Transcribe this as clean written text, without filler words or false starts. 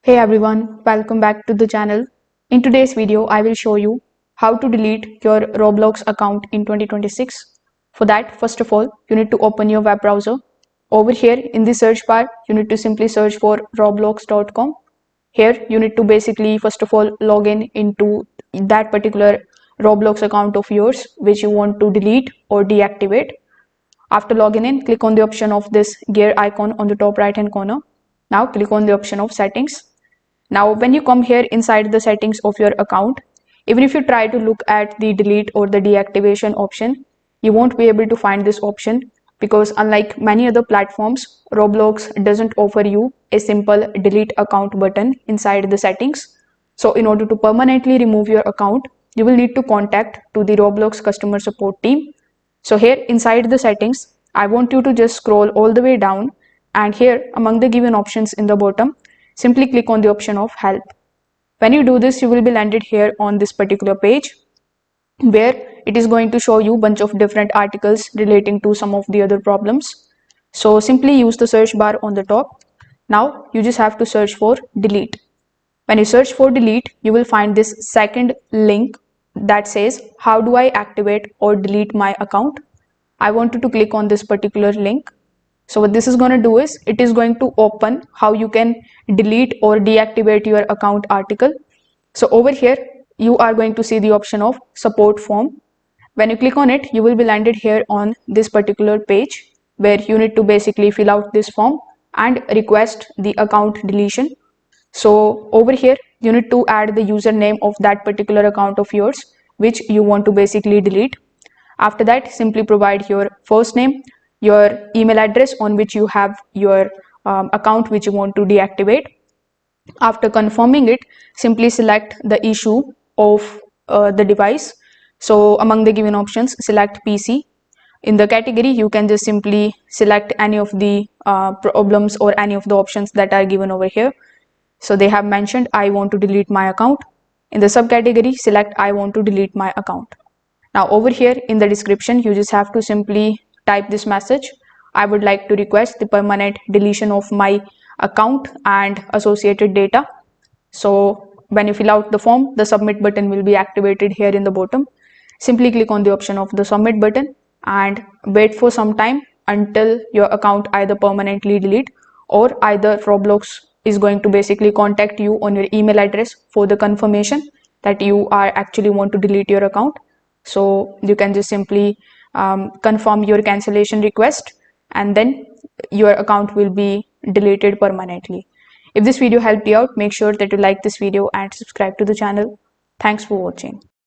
Hey everyone, welcome back to the channel. In today's video, I will show you how to delete your Roblox account in 2026. For that, first of all, you need to open your web browser. Over here in the search bar, you need to simply search for roblox.com. Here, you need to basically first of all log in into that particular Roblox account of yours which you want to delete or deactivate. After logging in, click on the option of this gear icon on the top right hand corner. Now click on the option of settings. Now, when you come here inside the settings of your account, even if you try to look at the delete or the deactivation option, you won't be able to find this option because unlike many other platforms, Roblox doesn't offer you a simple delete account button inside the settings. So in order to permanently remove your account, you will need to contact to the Roblox customer support team. So here inside the settings, I want you to just scroll all the way down, and here among the given options in the bottom, simply click on the option of help. When you do this, you will be landed here on this particular page where it is going to show you a bunch of different articles relating to some of the other problems. So simply use the search bar on the top. Now you just have to search for delete. When you search for delete, you will find this second link that says how do I activate or delete my account. I want you to click on this particular link. So what this is going to do is it is going to open how you can delete or deactivate your account article. So over here you are going to see the option of support form. When you click on it, you will be landed here on this particular page where you need to basically fill out this form and request the account deletion. So over here you need to add the username of that particular account of yours which you want to basically delete. After that, simply provide your first name, your email address on which you have your account which you want to deactivate. After confirming it, simply select the issue of the device. So among the given options, select PC. In the category, you can just simply select any of the problems or any of the options that are given over here. So they have mentioned I want to delete my account. In the subcategory, select I want to delete my account. Now over here in the description, you just have to simply type this message. I would like to request the permanent deletion of my account and associated data. So when you fill out the form, the submit button will be activated here in the bottom. Simply click on the option of the submit button and wait for some time until your account either permanently delete or either Roblox is going to basically contact you on your email address for the confirmation that you are actually want to delete your account. So you can just simply confirm your cancellation request and then your account will be deleted permanently. If this video helped you out, make sure that you like this video and subscribe to the channel. Thanks for watching.